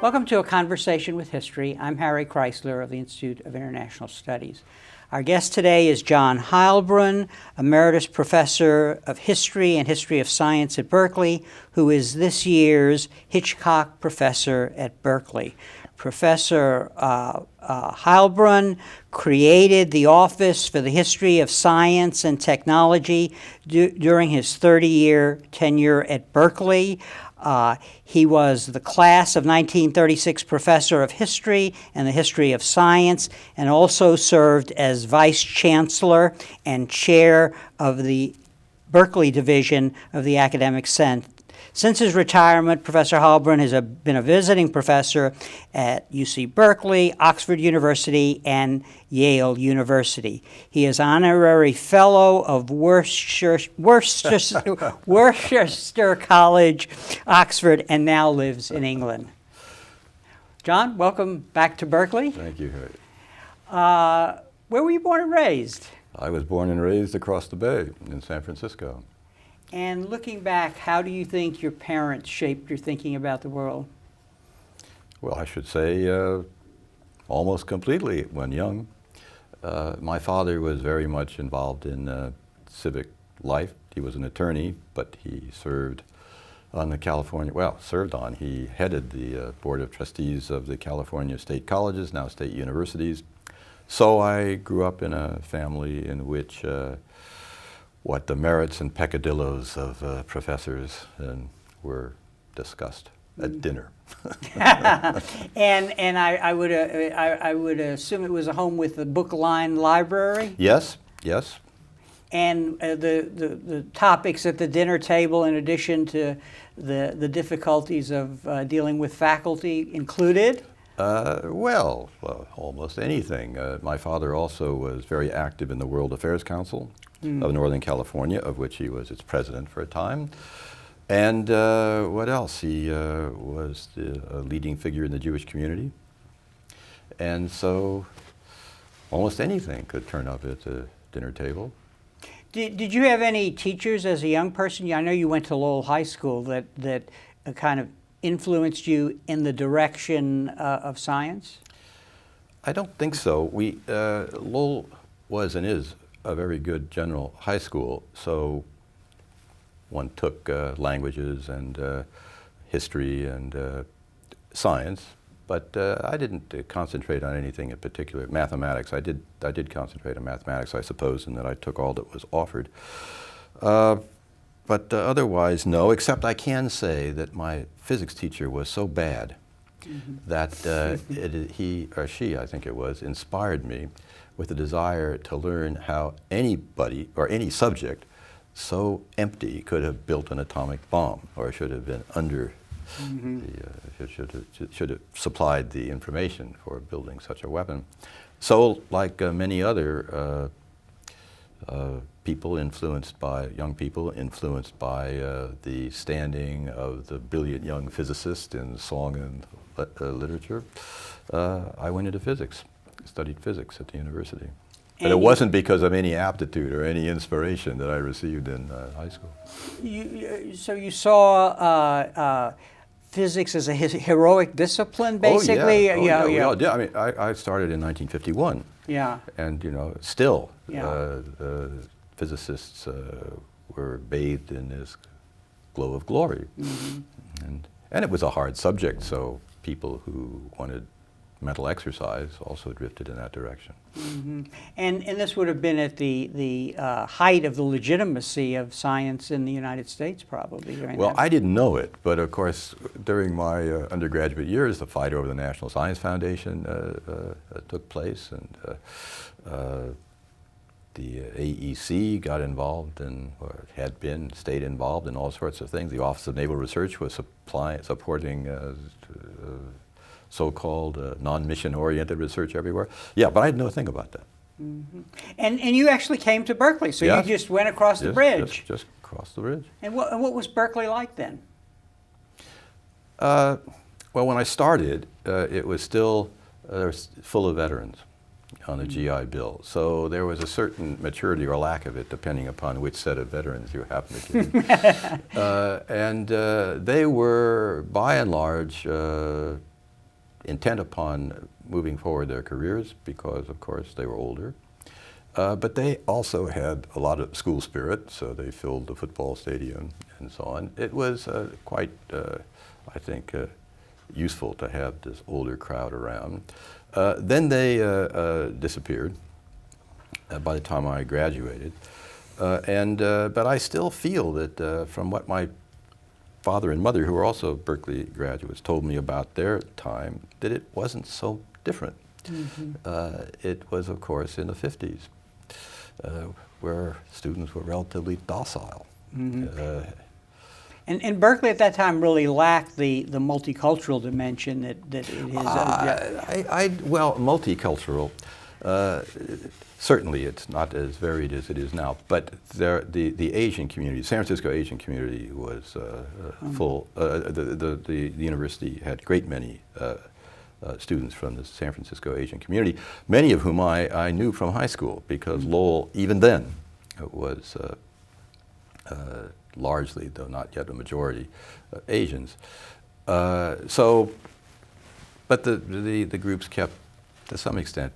Welcome to A Conversation with History. I'm Harry Kreisler of the Institute of International Studies. Our guest today is John Heilbron, Emeritus Professor of History and History of Science at Berkeley, who is this year's Hitchcock Professor at Berkeley. Professor Heilbron created the Office for the History of Science and Technology during his 30-year tenure at Berkeley. He was the class of 1936 professor of history and the history of science, and also served as vice chancellor and chair of the Berkeley division of the Academic Senate. Since his retirement, Professor Heilbron has been a visiting professor at UC Berkeley, Oxford University, and Yale University. He is honorary fellow of Worcester College, Oxford, and now lives in England. John, welcome back to Berkeley. Thank you, Harry. Where were you born and raised? I was born and raised across the bay in San Francisco. And looking back, how do you think your parents shaped your thinking about the world? Well, I should say almost completely when young. My father was very much involved in civic life. He was an attorney, but he served on the he headed the Board of Trustees of the California State Colleges, now state universities. So I grew up in a family in which what the merits and peccadillos of professors were discussed at dinner. and I would assume it was a home with a book-lined library? Yes, yes. And the topics at the dinner table, in addition to the difficulties of dealing with faculty, included? Well, almost anything. My father also was very active in the World Affairs Council of Northern California, of which he was its president for a time. And what else? He was a leading figure in the Jewish community. And so almost anything could turn up at the dinner table. Did you have any teachers as a young person? I know you went to Lowell High School that kind of influenced you in the direction of science? I don't think so. Lowell was and is a very good general high school, so one took languages and history and science, but I didn't concentrate on anything in particular. Mathematics, I did concentrate on mathematics, I suppose, in that I took all that was offered. But otherwise, no, except I can say that my physics teacher was so bad that he or she, I think it was, inspired me with a desire to learn how anybody or any subject so empty could have built an atomic bomb, or should have been under should have supplied the information for building such a weapon. So, like many other young people influenced by the standing of the brilliant young physicist in song and literature, I went into physics, studied physics at the university. But it wasn't because of any aptitude or any inspiration that I received in high school. So you saw physics as a heroic discipline, basically? Oh, yeah. I mean, I started in 1951. Yeah. And, still, physicists were bathed in this glow of glory. And it was a hard subject, so people who wanted mental exercise also drifted in that direction. And this would have been at the height of the legitimacy of science in the United States, probably. Well, I didn't know it, but of course, during my undergraduate years, the fight over the National Science Foundation took place, and the AEC got involved or stayed involved in all sorts of things. The Office of Naval Research was supporting so-called non-mission-oriented research everywhere. Yeah, but I had no thing about that. And you actually came to Berkeley, so you just went across the bridge. Just across the bridge. And what was Berkeley like then? Well, when I started, it was still full of veterans on the GI Bill. So there was a certain maturity or lack of it, depending upon which set of veterans you happen to get. And they were, by and large, intent upon moving forward their careers because, of course, they were older. But they also had a lot of school spirit, so they filled the football stadium and so on. It was quite, I think, useful to have this older crowd around. Then they disappeared by the time I graduated. But I still feel that from what my father and mother, who were also Berkeley graduates, told me about their time, that it wasn't so different. It was, of course, in the 50s, where students were relatively docile. And Berkeley at that time really lacked the multicultural dimension that it is. Well, multicultural, certainly it's not as varied as it is now, but the Asian community, San Francisco Asian community was full. The university had a great many students from the San Francisco Asian community, many of whom I knew from high school, because Lowell, even then, was largely, though not yet a majority, Asians. But the groups kept, to some extent,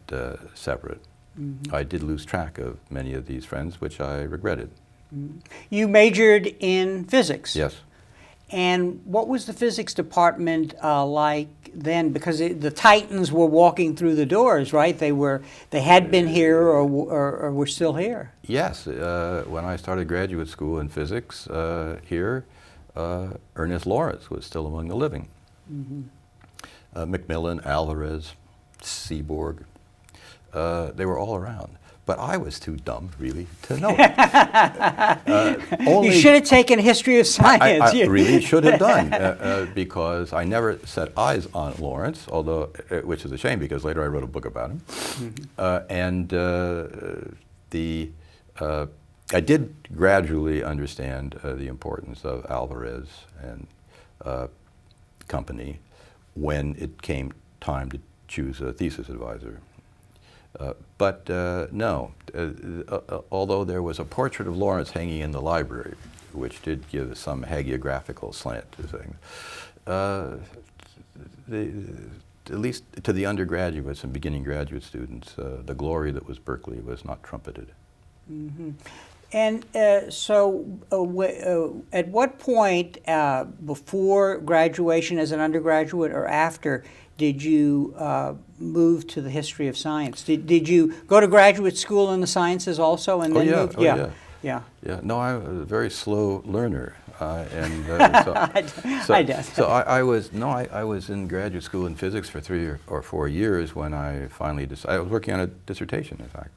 separate. I did lose track of many of these friends, which I regretted. You majored in physics. Yes. And what was the physics department like then? Because the Titans were walking through the doors, right? They had been here or were still here. Yes. When I started graduate school in physics here, Ernest Lawrence was still among the living. Macmillan, Alvarez, Seaborg, they were all around. But I was too dumb, really, to know it. You should have taken history of science. I really should have done, because I never set eyes on Lawrence, although, which is a shame, because later I wrote a book about him. I did gradually understand the importance of Alvarez and company when it came time to choose a thesis advisor. But no, although there was a portrait of Lawrence hanging in the library, which did give some hagiographical slant to things, at least to the undergraduates and beginning graduate students, the glory that was Berkeley was not trumpeted. And so at what point, before graduation as an undergraduate or after, did you move to the history of science? Did you go to graduate school in the sciences also and then move? Yeah. No, I was a very slow learner, and I was in graduate school in physics for 3 or 4 years when I finally decided. I was working on a dissertation, in fact,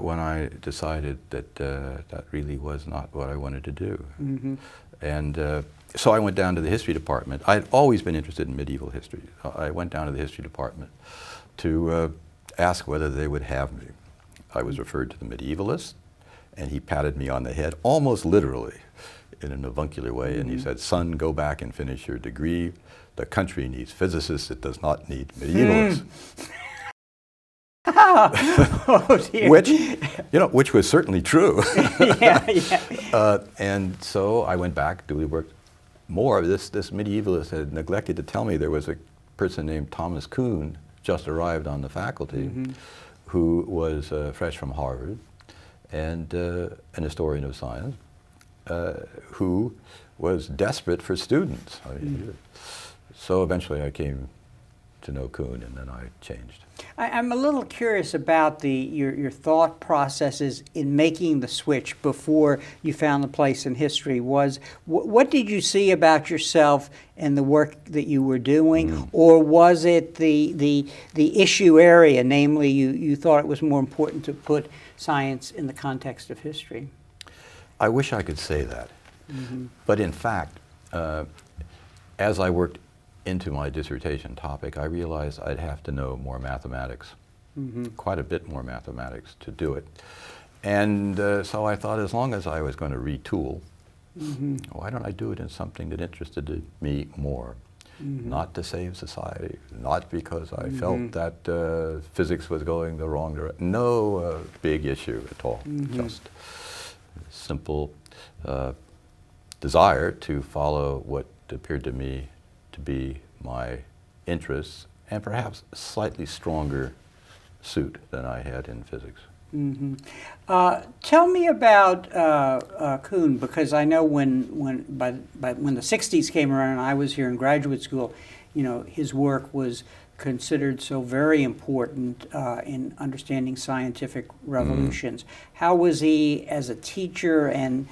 when I decided that that really was not what I wanted to do, and. So I went down to the history department. I'd always been interested in medieval history. I went down to the history department to ask whether they would have me. I was referred to the medievalist, and he patted me on the head, almost literally, in an avuncular way, and he said, "Son, go back and finish your degree. The country needs physicists, it does not need medievalists." Oh, dear. Which was certainly true. And so I went back, duly worked more. This medievalist had neglected to tell me there was a person named Thomas Kuhn, just arrived on the faculty, who was fresh from Harvard, and an historian of science, who was desperate for students. So eventually I came to know Kuhn, and then I changed. I'm a little curious about your thought processes in making the switch before you found the place in history. What did you see about yourself and the work that you were doing, or was it the issue area, namely you thought it was more important to put science in the context of history? I wish I could say that, but in fact, as I worked into my dissertation topic, I realized I'd have to know more mathematics, quite a bit more mathematics to do it. And so I thought, as long as I was going to retool, why don't I do it in something that interested me more? Not to save society, not because I felt that physics was going the wrong direction. No big issue at all, just simple desire to follow what appeared to me to be my interests and perhaps a slightly stronger suit than I had in physics. Mm-hmm. Tell me about Kuhn, because I know when the 60s came around and I was here in graduate school, you know, his work was considered so very important in understanding scientific revolutions. How was he as a teacher, and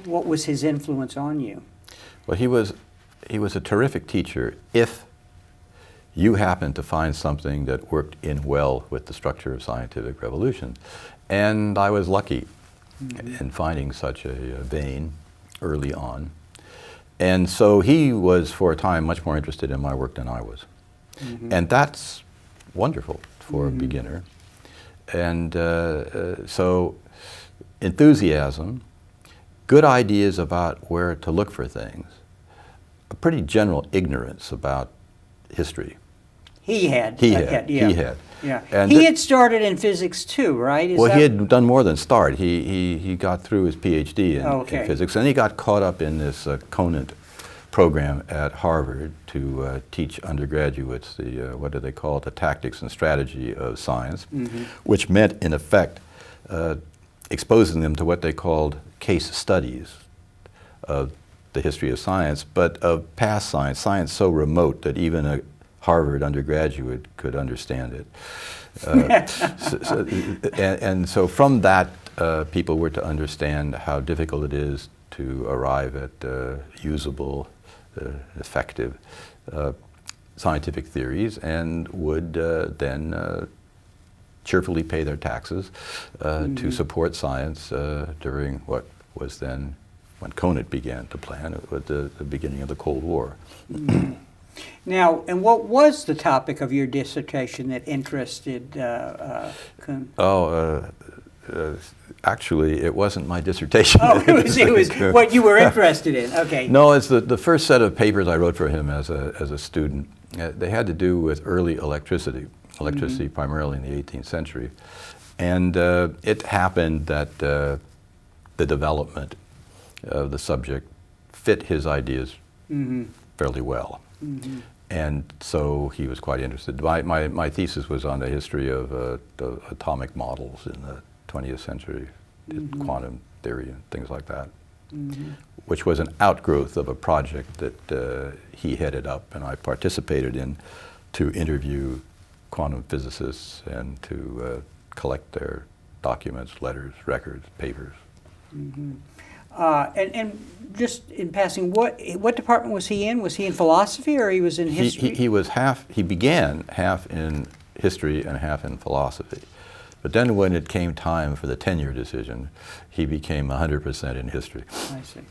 what was his influence on you? Well, he was a terrific teacher if you happened to find something that worked in well with the structure of scientific revolution. And I was lucky in finding such a vein early on. And so he was, for a time, much more interested in my work than I was. And that's wonderful for a beginner. And so enthusiasm, good ideas about where to look for things, a pretty general ignorance about history. He had. He had. Yeah. And he had started in physics too, right? Well, he had done more than start. He got through his PhD in physics, and he got caught up in this Conant program at Harvard to teach undergraduates the, what do they call it, the tactics and strategy of science, which meant, in effect, exposing them to what they called case studies of the history of science, but of past science, science so remote that even a Harvard undergraduate could understand it. And so from that, people were to understand how difficult it is to arrive at usable, effective scientific theories, and would then cheerfully pay their taxes to support science during what was then, when Conant began to plan, at the beginning of the Cold War. Now, and what was the topic of your dissertation that interested Kuhn? Actually, it wasn't my dissertation. Oh, it was what you were interested in. Okay. No, it's the first set of papers I wrote for him as a student. They had to do with early electricity primarily in the 18th century. And it happened that the development of the subject fit his ideas fairly well. And so he was quite interested. My thesis was on the history of the atomic models in the 20th century, quantum theory and things like that, which was an outgrowth of a project that he headed up and I participated in to interview quantum physicists and to collect their documents, letters, records, papers. And just in passing, what department was he in? Was he in philosophy or he was in history? He began half in history and half in philosophy. But then when it came time for the tenure decision, he became 100% in history. I see.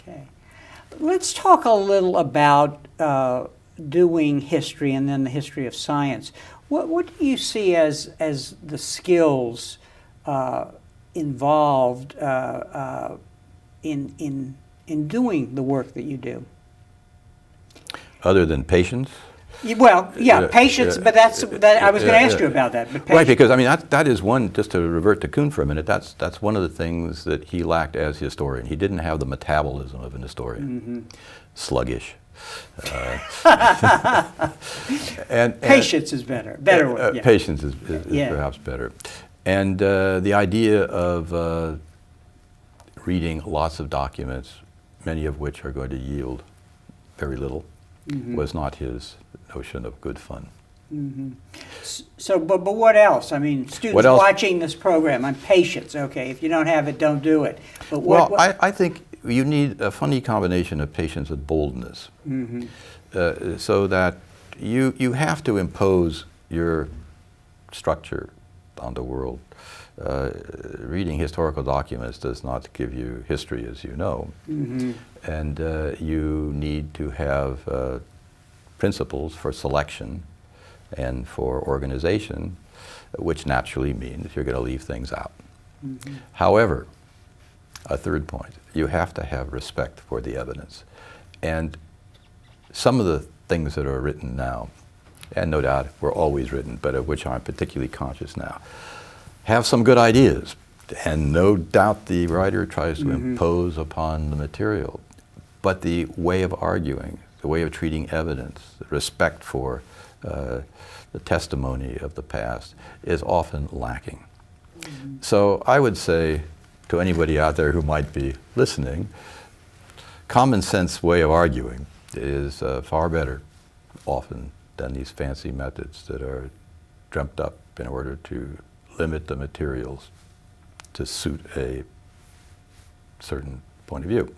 Okay. Let's talk a little about doing history and then the history of science. What do you see as the skills involved in doing the work that you do? Other than patience? Well, yeah, patience, but I was going to ask you about that. But right, because I mean that is one, just to revert to Kuhn for a minute, that's one of the things that he lacked as a historian. He didn't have the metabolism of an historian. Sluggish. And patience is better. Word, yeah. Patience is perhaps better. And the idea of reading lots of documents, many of which are going to yield very little, was not his notion of good fun. So, but what else? I mean, students watching this program, I'm patience. Okay, if you don't have it, don't do it. But I think you need a funny combination of patience and boldness, so that you have to impose your structure on the world. Reading historical documents does not give you history, as you know, and you need to have principles for selection and for organization, which naturally means you're going to leave things out. However, a third point, you have to have respect for the evidence. And some of the things that are written now, and no doubt were always written, but of which I'm particularly conscious now, have some good ideas. And no doubt the writer tries to impose upon the material. But the way of arguing, the way of treating evidence, the respect for the testimony of the past is often lacking. Mm-hmm. So I would say to anybody out there who might be listening, common sense way of arguing is far better often than these fancy methods that are dreamt up in order to limit the materials to suit a certain point of view.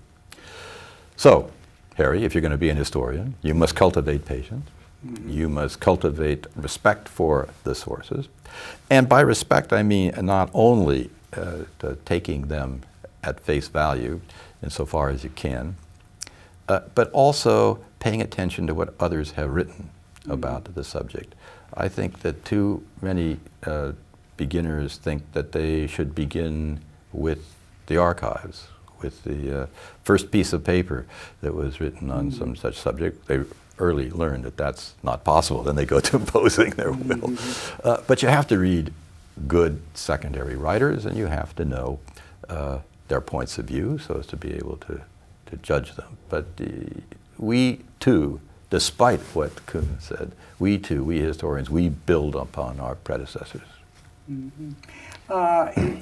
So, Harry, if you're going to be an historian, you must cultivate patience. Mm-hmm. You must cultivate respect for the sources. And by respect, I mean not only taking them at face value insofar as you can, but also paying attention to what others have written about the subject. I think that too many beginners think that they should begin with the archives, with the first piece of paper that was written on some such subject. They early learn that that's not possible. Then they go to imposing their will. But you have to read good secondary writers, and you have to know their points of view so as to be able to judge them. But we too, despite what Kuhn said, we historians, we build upon our predecessors. Mm-hmm.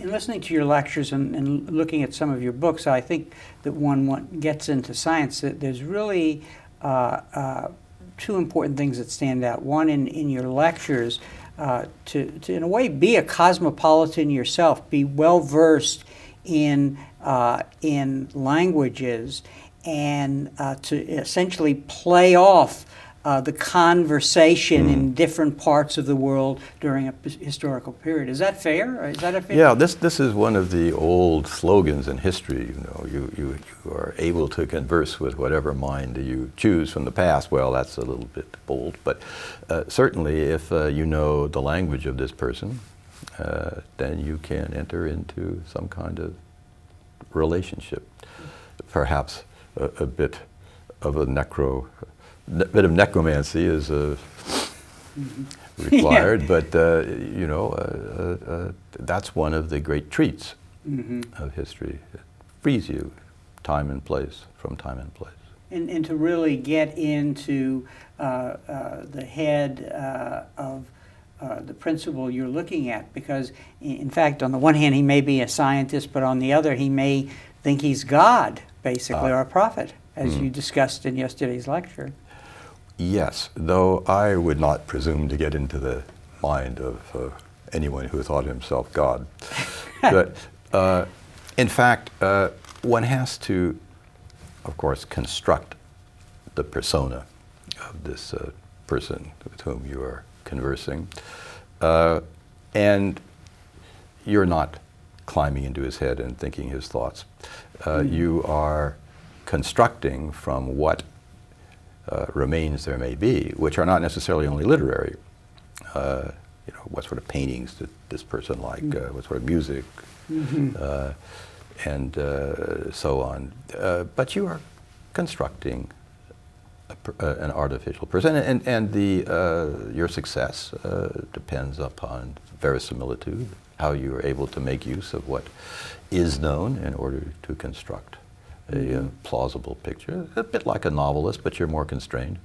In listening to your lectures and looking at some of your books, I think that one gets into science, that there's really two important things that stand out. One, in your lectures, to in a way be a cosmopolitan yourself, be well versed in languages, and to essentially play off the conversation in different parts of the world during a historical period. Is that fair? Is that a fair? Yeah, this is one of the old slogans in history. You know, you are able to converse with whatever mind you choose from the past. Well, that's a little bit bold, but certainly if you know the language of this person, then you can enter into some kind of relationship. Perhaps a bit of necromancy is required, but you know, that's one of the great treats of history. It frees you time and place, from time and place. And to really get into the head of the principle you're looking at, because in fact, on the one hand, he may be a scientist, but on the other, he may think he's God, basically, or a prophet, as you discussed in yesterday's lecture. Yes, though I would not presume to get into the mind of anyone who thought himself God. But in fact, one has to, of course, construct the persona of this person with whom you are conversing. And you're not climbing into his head and thinking his thoughts. You are constructing from what remains there may be, which are not necessarily only literary. You know, what sort of paintings did this person like? What sort of music? And so on. But you are constructing an artificial person, and your success depends upon verisimilitude, how you are able to make use of what is known in order to construct a plausible picture, a bit like a novelist, but you're more constrained.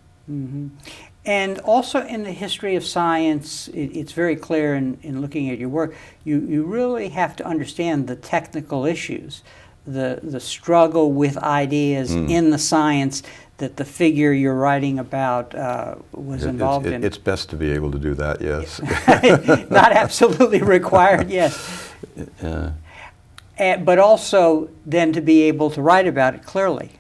And also in the history of science, it's very clear in looking at your work, you really have to understand the technical issues, the struggle with ideas in the science that the figure you're writing about was involved in. It's best to be able to do that, yes. Not absolutely required, yes. But also then to be able to write about it clearly.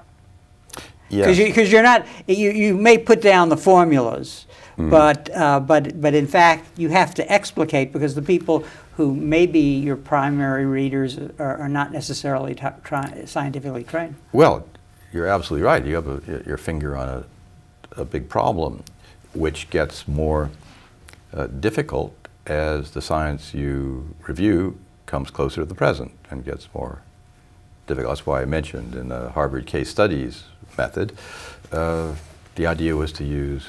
Because Yes. you're not, you may put down the formulas, but in fact you have to explicate, because the people who may be your primary readers are not necessarily scientifically trained. Well, you're absolutely right. You have your finger on a big problem, which gets more difficult as the science you review comes closer to the present and gets more difficult. That's why I mentioned in the Harvard case studies method, the idea was to use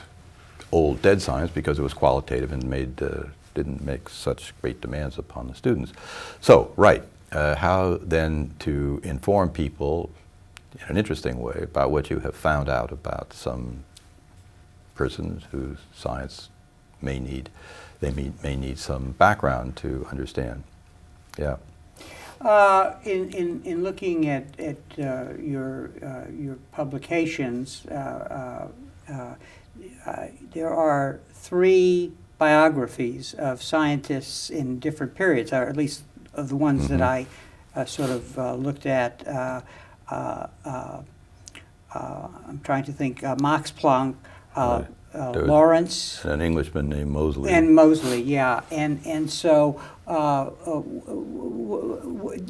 old dead science because it was qualitative and didn't make such great demands upon the students. So, right, how then to inform people in an interesting way about what you have found out about some persons whose science may need some background to understand. Yeah. In looking at your publications, there are 3 biographies of scientists in different periods, or at least of the ones that I sort of looked at. I'm trying to think. Max Planck, Lawrence, and an Englishman named Moseley. And Moseley, yeah. And so,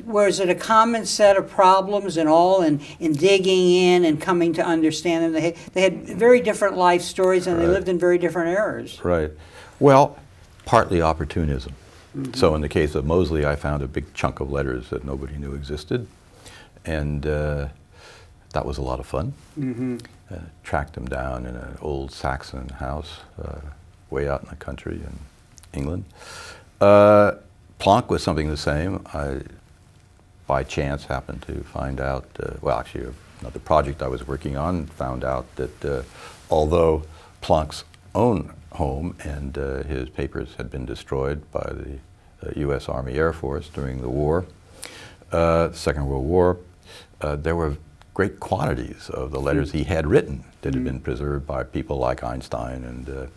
was it a common set of problems and all in digging in and coming to understand them? They had very different life stories, and they lived in very different eras. Right. Well, partly opportunism. So in the case of Moseley, I found a big chunk of letters that nobody knew existed, and that was a lot of fun. Tracked them down in an old Saxon house way out in the country in England. Planck was something the same. I, by chance, happened to find out, well, actually, another project I was working on found out that although Planck's own home and his papers had been destroyed by the U.S. Army Air Force during the war, Second World War, there were great quantities of the letters he had written that had been preserved by people like Einstein and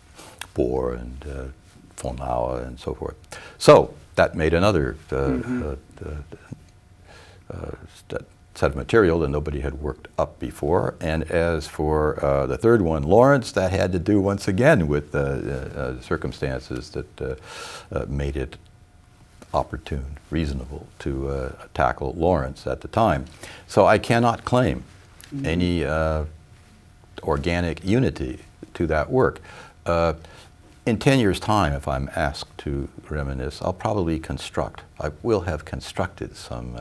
Bohr and von Laue and so forth. So that made another set of material that nobody had worked up before. And as for the third one, Lawrence, that had to do once again with circumstances that made it opportune, reasonable to tackle Lawrence at the time. So I cannot claim any organic unity to that work. In 10 years' time, if I'm asked to reminisce, I'll probably I will have constructed some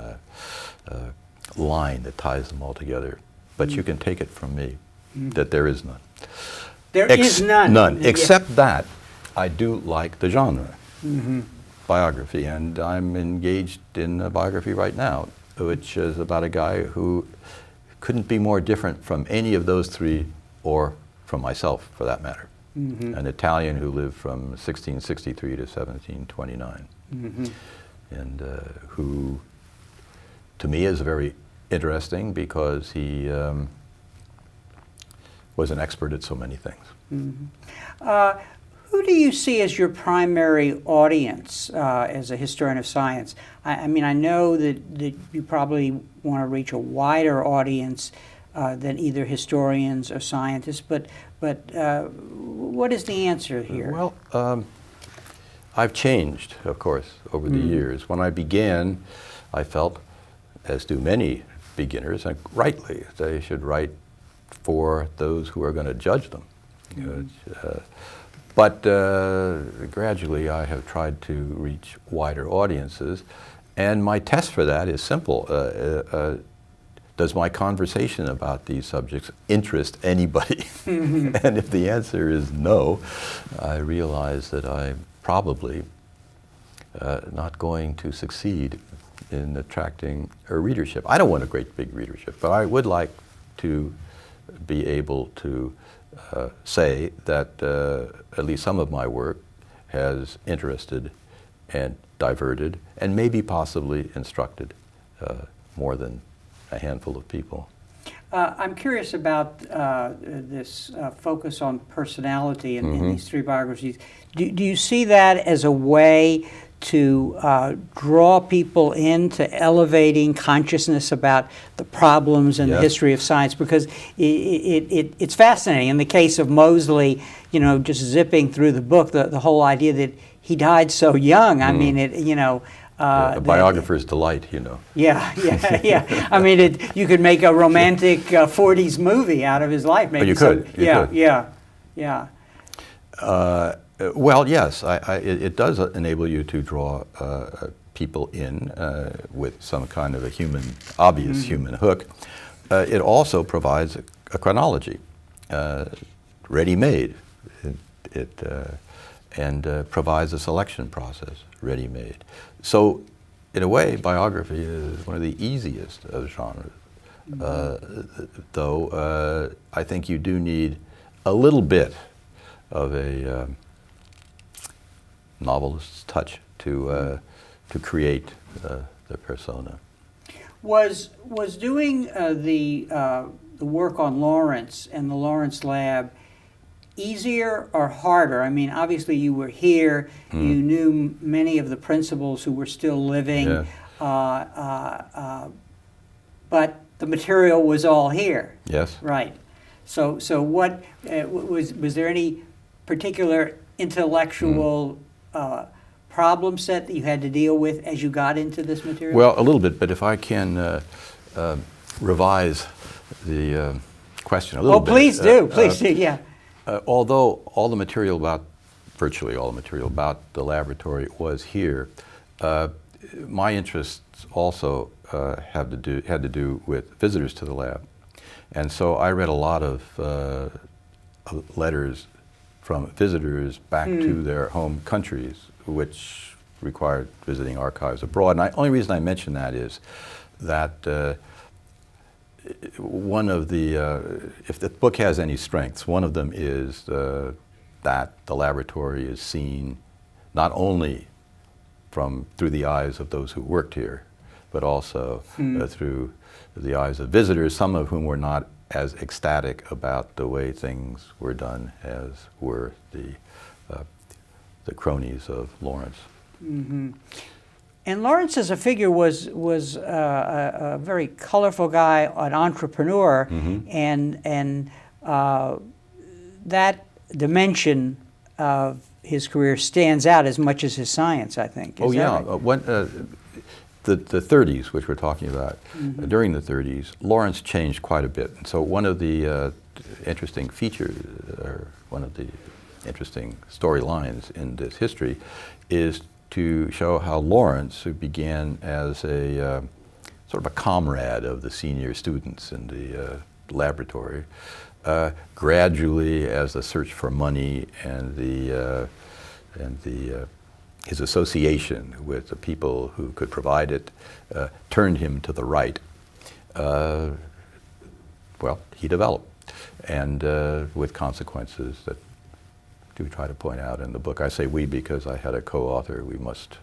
line that ties them all together. But you can take it from me that there is none. There is none. None, except that I do like the genre. Biography, and I'm engaged in a biography right now, which is about a guy who couldn't be more different from any of those 3, or from myself, for that matter. An Italian who lived from 1663 to 1729, and who, to me, is very interesting because he was an expert at so many things. Who do you see as your primary audience as a historian of science? I mean, I know that you probably want to reach a wider audience than either historians or scientists, but what is the answer here? Well, I've changed, of course, over the years. When I began, I felt, as do many beginners, and rightly, they should write for those who are going to judge them. But gradually I have tried to reach wider audiences, and my test for that is simple. Does my conversation about these subjects interest anybody? And if the answer is no, I realize that I'm probably not going to succeed in attracting a readership. I don't want a great big readership, but I would like to be able to say that at least some of my work has interested and diverted and maybe possibly instructed more than a handful of people. I'm curious about this focus on personality in these 3 biographies. Do you see that as a way to draw people into elevating consciousness about the problems and the history of science? Because it's fascinating. In the case of Moseley, you know, just zipping through the book, the whole idea that he died so young. I mean, a biographer's delight, you know. Yeah. I mean, you could make a romantic 40s movie out of his life. Maybe you could. Yeah. Well, yes, it does enable you to draw people in with some kind of a obvious human hook. It also provides a chronology, ready-made, and provides a selection process, ready-made. So, in a way, biography is one of the easiest of genres, though I think you do need a little bit of a novelist's touch to create the persona. Was doing the work on Lawrence and the Lawrence Lab easier or harder? I mean, obviously you were here, you knew many of the principals who were still living, Yeah. But the material was all here. Yes. Right. So what was there any particular intellectual problem set that you had to deal with as you got into this material? Well, a little bit, but if I can revise the question a little bit. Oh, please do. Please do. Yeah. Although virtually all the material about the laboratory was here, my interests also had to do with visitors to the lab. And so I read a lot of letters from visitors back to their home countries, which required visiting archives abroad. And the only reason I mention that is that one of the, if the book has any strengths, one of them is that the laboratory is seen not only through the eyes of those who worked here, but also through the eyes of visitors, some of whom were not as ecstatic about the way things were done as were the cronies of Lawrence. Mm-hmm. And Lawrence as a figure was a very colorful guy, an entrepreneur, and that dimension of his career stands out as much as his science, I think. Is that right? The 30s, which we're talking about, during the 30s, Lawrence changed quite a bit. And so one of the interesting features, or one of the interesting storylines in this history, is to show how Lawrence, who began as a sort of a comrade of the senior students in the laboratory, gradually, as the search for money and his association with the people who could provide it turned him to the right. Well, he developed, and with consequences that we try to point out in the book. I say we because I had a co-author. We must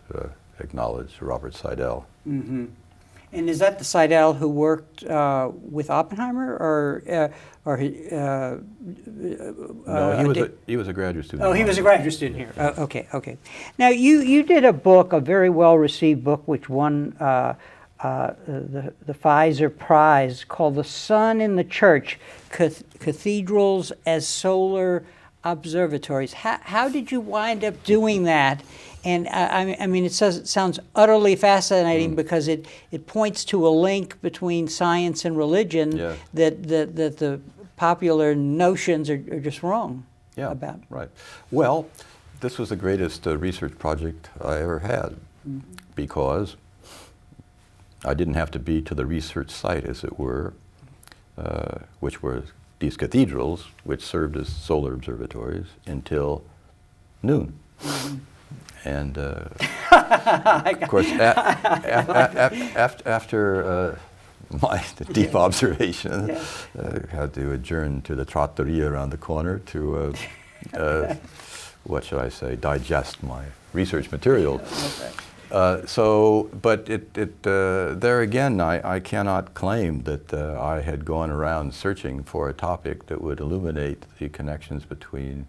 acknowledge Robert Seidel. Mm-hmm. And is that the Seidel who worked with Oppenheimer, or no? He was a graduate student. Oh, he was a graduate student here. Oh, okay. Now you did a book, a very well received book, which won the Pfizer Prize, called "The Sun in the Church: Cathedrals as Solar Observatories." How did you wind up doing that? And I mean, it sounds utterly fascinating because it points to a link between science and religion that the popular notions are just wrong about. Right. Well, this was the greatest research project I ever had because I didn't have to be to the research site, as it were, which were these cathedrals, which served as solar observatories, until noon. And of course, after my deep observation, had to adjourn to the trattoria around the corner to, what should I say, digest my research material. But there again, I cannot claim that I had gone around searching for a topic that would illuminate the connections between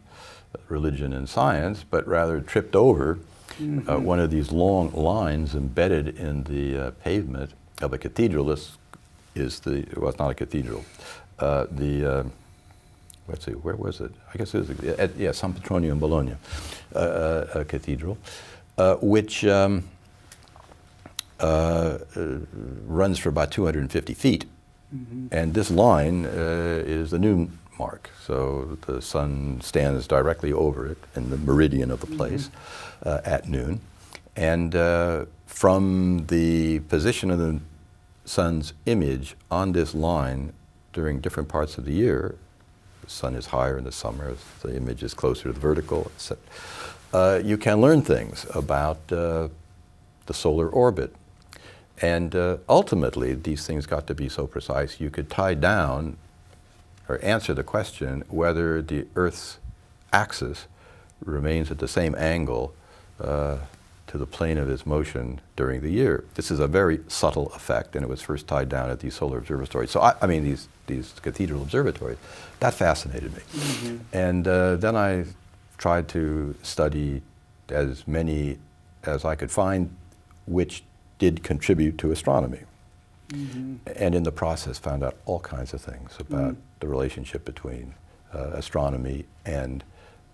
religion and science, but rather tripped over one of these long lines embedded in the pavement of a cathedral. This is well, it's not a cathedral. Let's see, where was it? I guess it was San Petronio in Bologna, a cathedral, which runs for about 250 feet. And this line is the noon mark. So the sun stands directly over it in the meridian of the place at noon. And from the position of the sun's image on this line during different parts of the year, the sun is higher in the summer, the image is closer to the vertical, etc. You can learn things about the solar orbit. And ultimately, these things got to be so precise, you could tie down or answer the question whether the Earth's axis remains at the same angle to the plane of its motion during the year. This is a very subtle effect, and it was first tied down at these solar observatories. So I mean these cathedral observatories. That fascinated me. Mm-hmm. And then I tried to study as many as I could find which did contribute to astronomy. Mm-hmm. And in the process found out all kinds of things about the relationship between astronomy and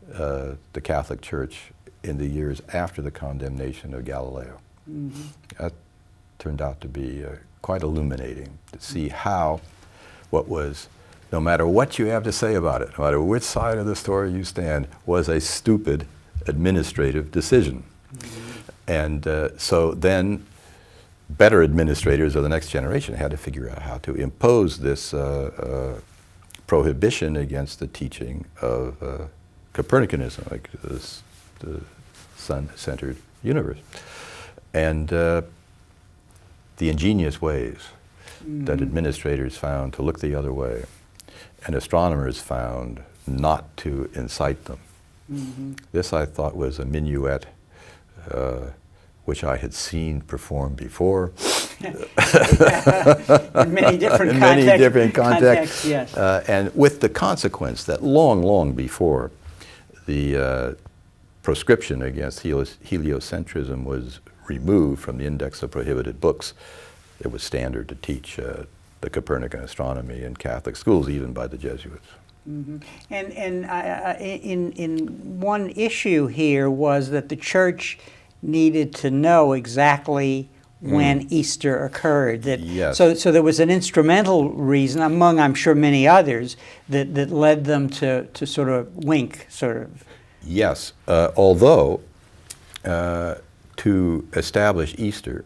the Catholic Church in the years after the condemnation of Galileo. Mm-hmm. That turned out to be quite illuminating to see how what was, no matter what you have to say about it, no matter which side of the story you stand, was a stupid administrative decision. Mm-hmm. And so then better administrators of the next generation had to figure out how to impose this prohibition against the teaching of Copernicanism, like the sun-centered universe. And the ingenious ways that administrators found to look the other way and astronomers found not to incite them. Mm-hmm. This I thought was a minuet which I had seen performed before. In many different contexts. Yes. And with the consequence that long before the proscription against heliocentrism was removed from the index of prohibited books, it was standard to teach the Copernican astronomy in Catholic schools, even by the Jesuits. Mm-hmm. And in one issue here was that the Church needed to know exactly when Easter occurred. Yes. So there was an instrumental reason, among I'm sure many others, that led them to sort of wink, sort of. Yes, although to establish Easter,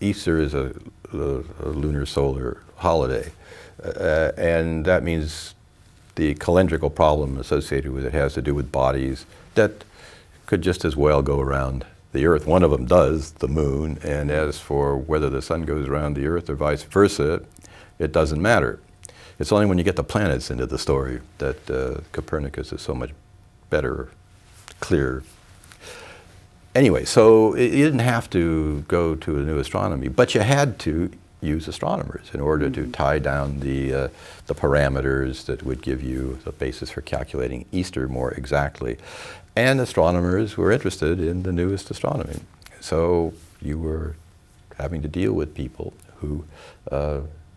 Easter is a lunar solar holiday, and that means the calendrical problem associated with it has to do with bodies that could just as well go around the Earth. One of them does, the moon, and as for whether the sun goes around the Earth or vice versa, it doesn't matter. It's only when you get the planets into the story that Copernicus is so much better, clearer. Anyway, so you didn't have to go to a new astronomy, but you had to use astronomers in order to tie down the parameters that would give you the basis for calculating Easter more exactly. And astronomers were interested in the newest astronomy. So you were having to deal with people who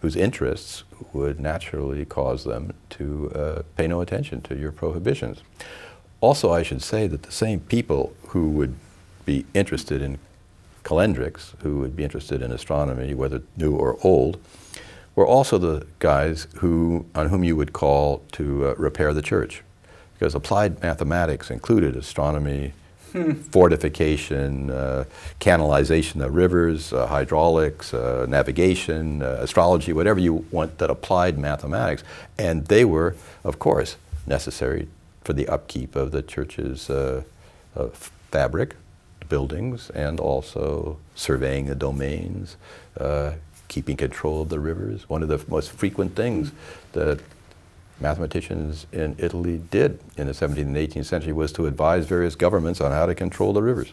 whose interests would naturally cause them to pay no attention to your prohibitions. Also, I should say that the same people who would be interested in calendrics, who would be interested in astronomy, whether new or old, were also the guys on whom you would call to repair the church. Because applied mathematics included astronomy, fortification, canalization of rivers, hydraulics, navigation, astrology, whatever you want that applied mathematics. And they were, of course, necessary for the upkeep of the church's fabric, buildings, and also surveying the domains, keeping control of the rivers. One of the most frequent things that mathematicians in Italy did in the 17th and 18th century was to advise various governments on how to control the rivers.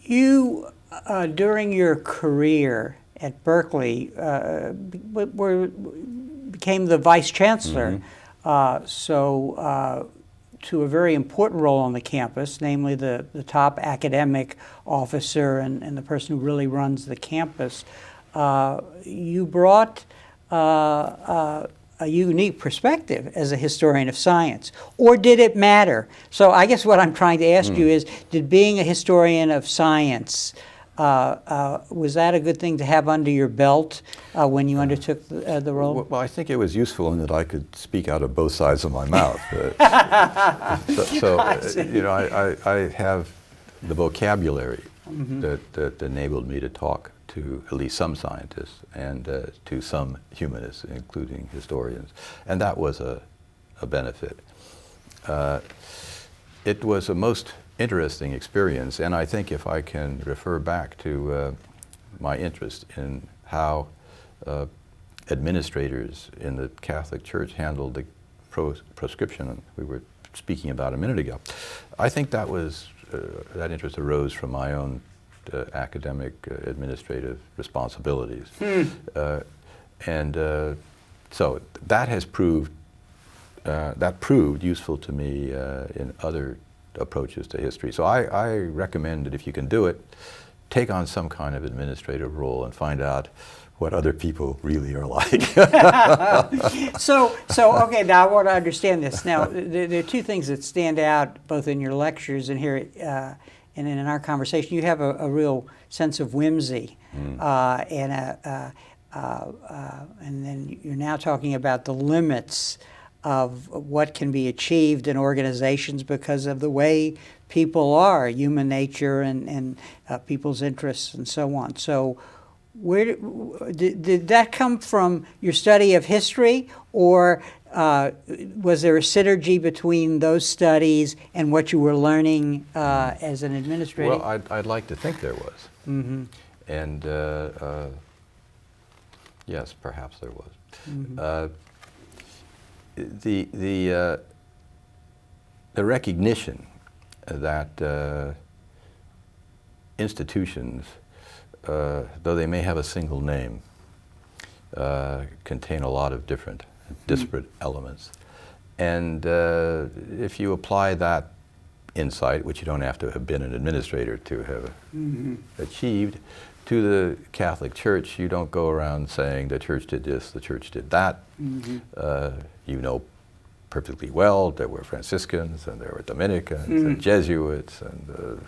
You, during your career at Berkeley, became the Vice Chancellor, to a very important role on the campus, namely the top academic officer and the person who really runs the campus. You brought a unique perspective as a historian of science, or did it matter? So I guess what I'm trying to ask you is, did being a historian of science, was that a good thing to have under your belt when you undertook the role? Well, I think it was useful in that I could speak out of both sides of my mouth. I have the vocabulary that enabled me to talk to at least some scientists and to some humanists, including historians. And that was a benefit. It was a most interesting experience, and I think if I can refer back to my interest in how administrators in the Catholic Church handled the proscription we were speaking about a minute ago. I think that was, that interest arose from my own academic administrative responsibilities. So that has proved, that proved useful to me in other approaches to history. So I recommend that if you can do it, take on some kind of administrative role and find out what other people really are like. So okay, now I want to understand this. Now, there are two things that stand out both in your lectures and here, and in our conversation. You have a real sense of whimsy, and then you're now talking about the limits of what can be achieved in organizations because of the way people are, human nature and people's interests and so on. So where did that come from, your study of history, or was there a synergy between those studies and what you were learning as an administrator? Well, I'd like to think there was. Mm-hmm. And yes, perhaps there was. Mm-hmm. The recognition that institutions, though they may have a single name, contain a lot of different disparate elements. And if you apply that insight, which you don't have to have been an administrator to have achieved, to the Catholic Church, you don't go around saying the Church did this, the Church did that. You know perfectly well there were Franciscans and there were Dominicans and Jesuits and the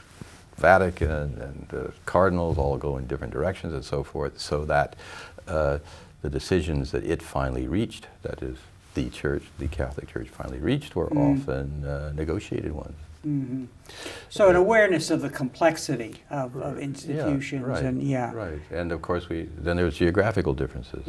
Vatican and the cardinals all go in different directions and so forth, so that the decisions that it finally reached, that is the Church, the Catholic Church finally reached, were often negotiated ones. So an awareness of the complexity of institutions, right, and right, and of course then there's geographical differences.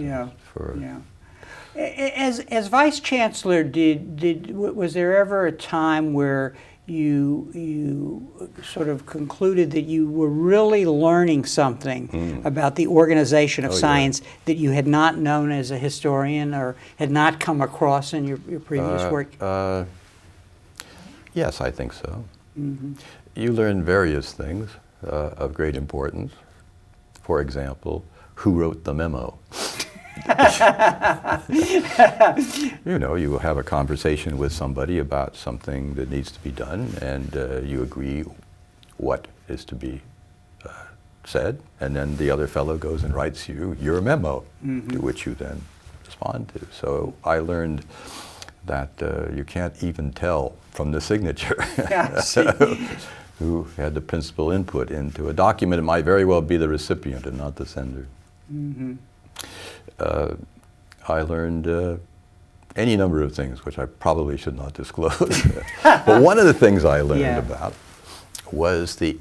As Vice Chancellor, was there ever a time where you sort of concluded that you were really learning something about the organization of science that you had not known as a historian or had not come across in your previous work? Yes, I think so. You learn various things of great importance. For example, who wrote the memo? You know, you have a conversation with somebody about something that needs to be done, and you agree what is to be said, and then the other fellow goes and writes you your memo, to which you then respond to. So I learned that you can't even tell from the signature who had the principal input into a document. It might very well be the recipient and not the sender. I learned any number of things, which I probably should not disclose. But one of the things I learned about was that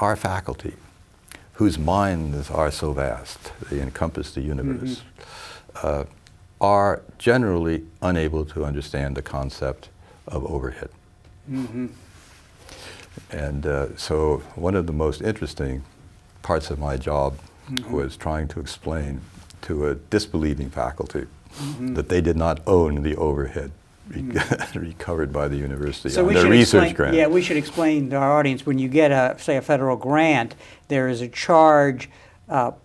our faculty, whose minds are so vast, they encompass the universe, are generally unable to understand the concept of overhead. And so one of the most interesting parts of my job was trying to explain to a disbelieving faculty that they did not own the overhead recovered by the university on their research grant. Yeah, we should explain to our audience, when you get say a federal grant, there is a charge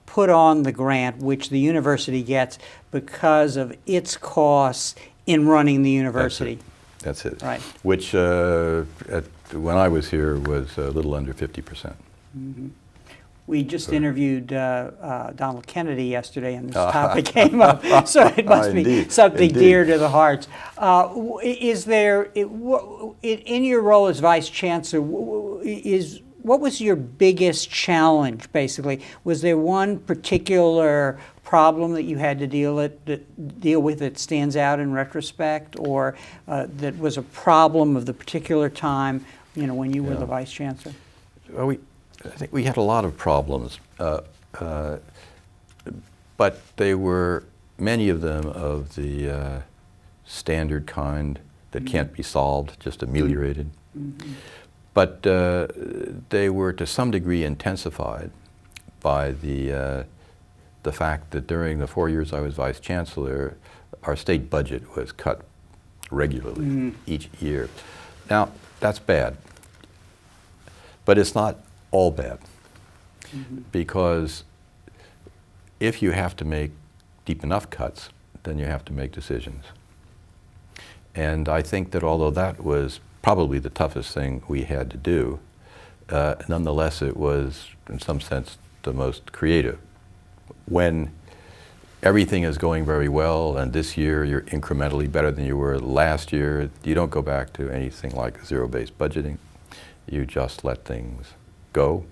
put on the grant which the university gets because of its costs in running the university. That's it. Right. Which when I was here was a little under 50%. We just interviewed Donald Kennedy yesterday, and this topic came up, so it must be something dear to the hearts. Is there, in your role as Vice Chancellor, what was your biggest challenge, basically? Was there one particular problem that you had to deal with that stands out in retrospect, or that was a problem of the particular time, when you were the Vice Chancellor? Well, I think we had a lot of problems, but they were, many of them, of the standard kind that can't be solved, just ameliorated. But they were to some degree intensified by the the fact that during the 4 years I was Vice Chancellor, our state budget was cut regularly each year. Now, that's bad, but it's not all bad, because if you have to make deep enough cuts, then you have to make decisions. And I think that although that was probably the toughest thing we had to do, nonetheless it was, in some sense, the most creative. When everything is going very well and this year you're incrementally better than you were last year, you don't go back to anything like zero-based budgeting. You just let things go.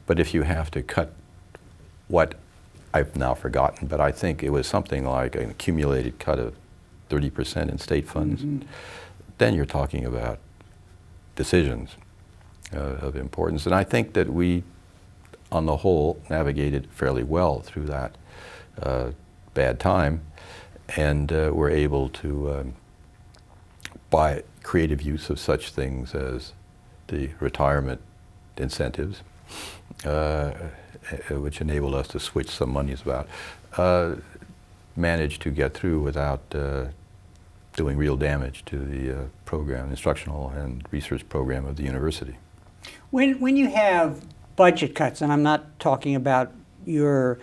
But if you have to cut what I've now forgotten, but I think it was something like an accumulated cut of 30% in state funds, then you're talking about decisions of importance. And I think that we, on the whole, navigated fairly well through that bad time, and were able to, by creative use of such things as the retirement incentives, which enabled us to switch some monies about, managed to get through without doing real damage to the program, instructional and research program of the university. When you have budget cuts, and I'm not talking about your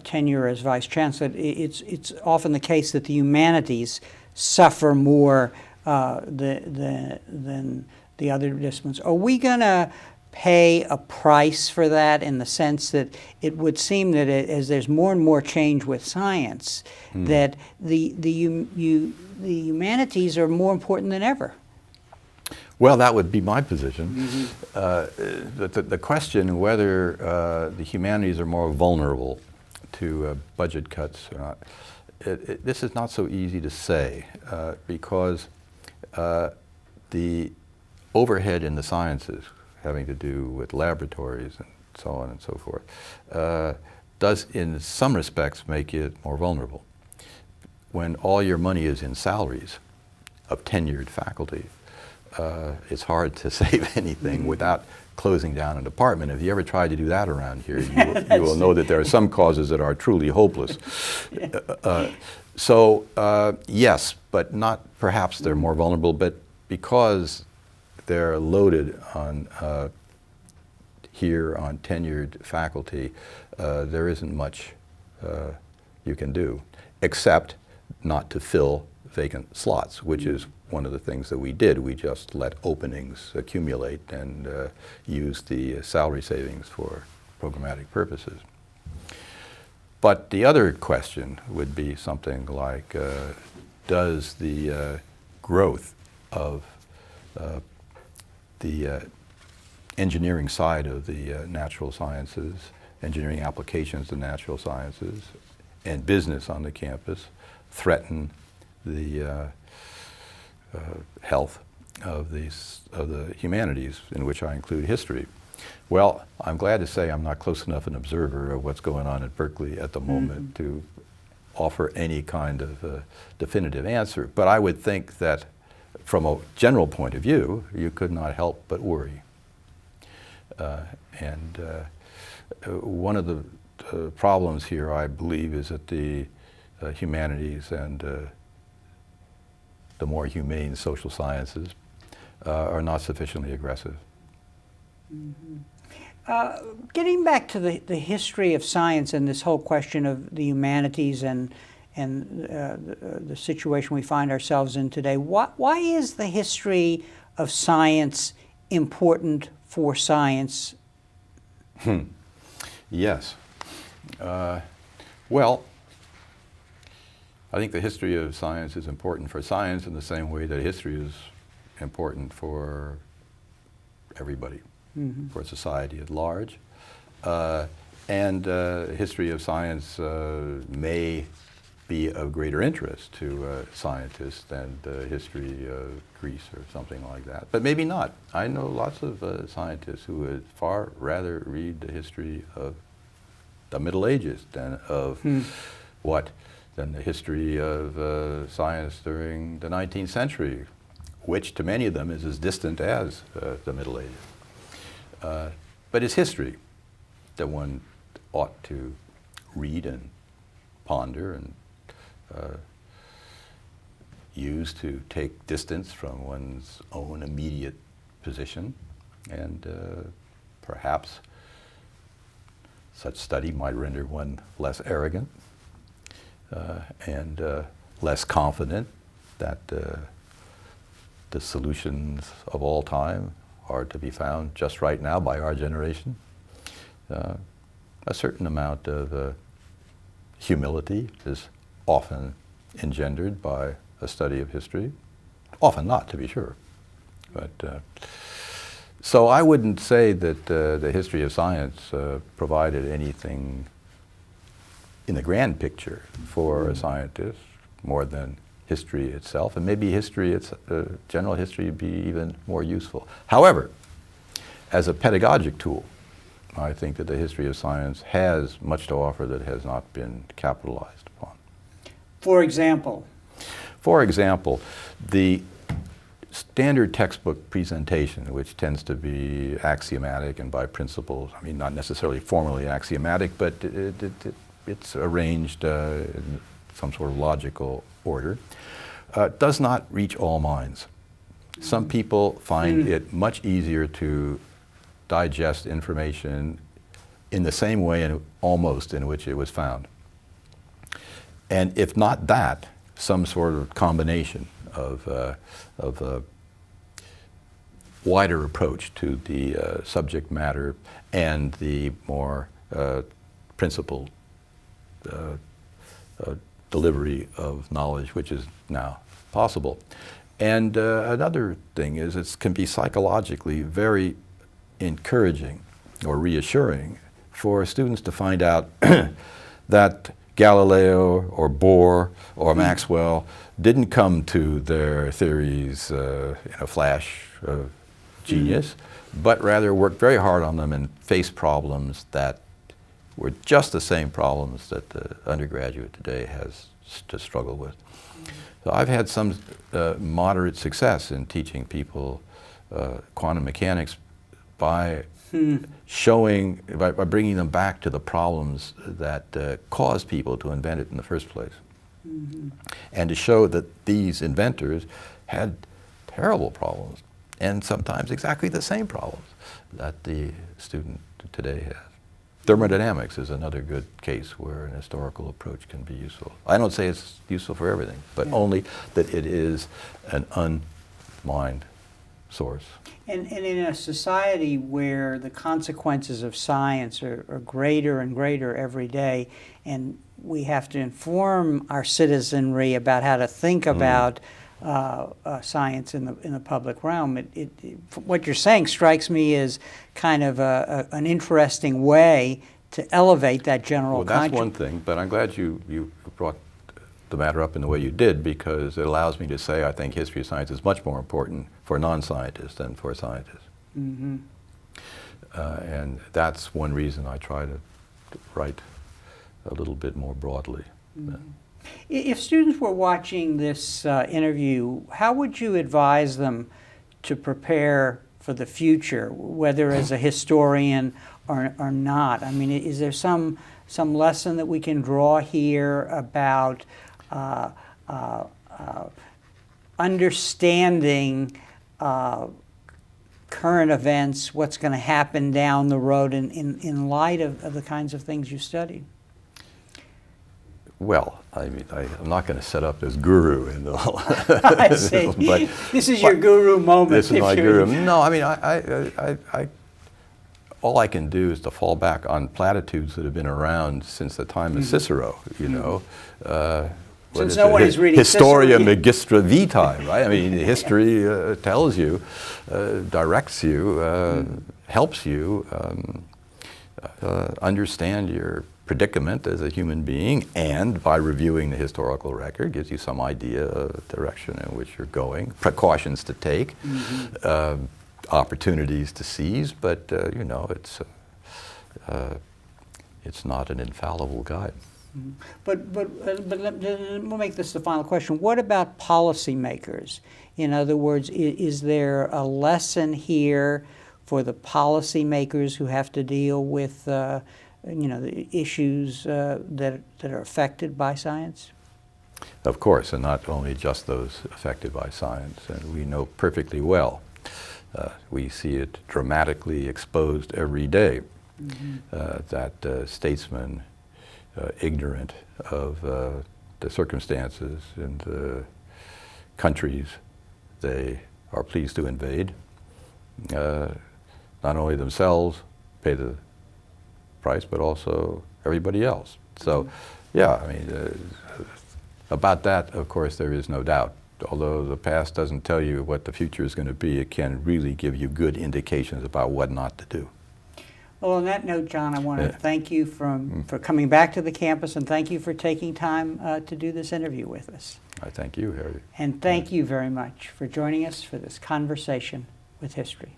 tenure as Vice Chancellor, it's often the case that the humanities suffer more than the other disciplines. Are we going to pay a price for that, in the sense that it would seem that as there's more and more change with science, that the humanities are more important than ever? Well, that would be my position. The question whether the humanities are more vulnerable to budget cuts or not, this is not so easy to say, because the overhead in the sciences, having to do with laboratories and so on and so forth, does in some respects make it more vulnerable. When all your money is in salaries of tenured faculty, it's hard to save anything without closing down a department. If you ever try to do that around here, you will know that there are some causes that are truly hopeless. Yes, but not perhaps they're more vulnerable, but because they're loaded on here on tenured faculty, there isn't much you can do, except not to fill vacant slots, which is one of the things that we did. We just let openings accumulate and use the salary savings for programmatic purposes. But the other question would be something like, does the growth of the engineering side of the natural sciences, engineering applications to natural sciences, and business on the campus threaten the health of the humanities, in which I include history? Well, I'm glad to say I'm not close enough an observer of what's going on at Berkeley at the moment to offer any kind of definitive answer. But I would think that from a general point of view, you could not help but worry. One of the problems here, I believe, is that the humanities and the more humane social sciences are not sufficiently aggressive. Getting back to the history of science and this whole question of the humanities and the situation we find ourselves in today, why is the history of science important for science? Yes. Well, I think the history of science is important for science in the same way that history is important for everybody, for society at large. History of science may be of greater interest to scientists than the history of Greece or something like that. But maybe not. I know lots of scientists who would far rather read the history of the Middle Ages than of than the history of science during the 19th century, which to many of them is as distant as the Middle Ages. But it's history that one ought to read and ponder and use to take distance from one's own immediate position, and perhaps such study might render one less arrogant and less confident that the solutions of all time are to be found just right now by our generation. A certain amount of humility is often engendered by a study of history, often not, to be sure. But so I wouldn't say that the history of science provided anything in the grand picture for a scientist more than history itself, and maybe history, general history, would be even more useful. However, as a pedagogic tool, I think that the history of science has much to offer that has not been capitalized upon. For example? For example, the standard textbook presentation, which tends to be axiomatic and by principles, I mean, not necessarily formally axiomatic, but it's arranged in some sort of logical order, does not reach all minds. Some people find it much easier to digest information in the same way, almost, in which it was found. And if not that, some sort of combination of a wider approach to the subject matter and the more principled delivery of knowledge, which is now possible. And another thing is it can be psychologically very encouraging or reassuring for students to find out that Galileo or Bohr or Maxwell didn't come to their theories in a flash of genius, but rather worked very hard on them and faced problems that were just the same problems that the undergraduate today has to struggle with. So I've had some moderate success in teaching people quantum mechanics by showing, by bringing them back to the problems that caused people to invent it in the first place. And to show that these inventors had terrible problems, and sometimes exactly the same problems that the student today has. Thermodynamics is another good case where an historical approach can be useful. I don't say it's useful for everything, but only that it is an unmined source. And in a society where the consequences of science are greater and greater every day, and we have to inform our citizenry about how to think about science in the public realm, what you're saying strikes me as kind of an interesting way to elevate that general consciousness. Well, that's one thing, but I'm glad you brought the matter up in the way you did, because it allows me to say I think history of science is much more important for non-scientists than for scientists. And that's one reason I try to write a little bit more broadly. If students were watching this interview, how would you advise them to prepare for the future, whether as a historian or not? I mean, is there some lesson that we can draw here about understanding current events, what's going to happen down the road in light of the kinds of things you studied? Well, I mean, I'm not going to set up as guru in the I see. But this is your guru moment. This is my guru. No, I mean, I all I can do is to fall back on platitudes that have been around since the time of Cicero, you know. Since no one is reading Historia Cicero. Magistra Vitae, right? I mean, history tells you, directs you, helps you understand your predicament as a human being, and by reviewing the historical record gives you some idea of the direction in which you're going, precautions to take, opportunities to seize, but you know, it's not an infallible guide. But we'll make this the final question. What about policymakers? In other words, is there a lesson here for the policymakers who have to deal with the issues that are affected by science? Of course, and not only just those affected by science. And we know perfectly well. We see it dramatically exposed every day, that statesmen, ignorant of the circumstances in the countries they are pleased to invade, not only themselves pay the price, but also everybody else. So, yeah, I mean, about that, of course, there is no doubt. Although the past doesn't tell you what the future is going to be, it can really give you good indications about what not to do. Well, on that note, John, I want to thank you for coming back to the campus, and thank you for taking time to do this interview with us. I thank you, Harry. And thank you very much for joining us for this conversation with history.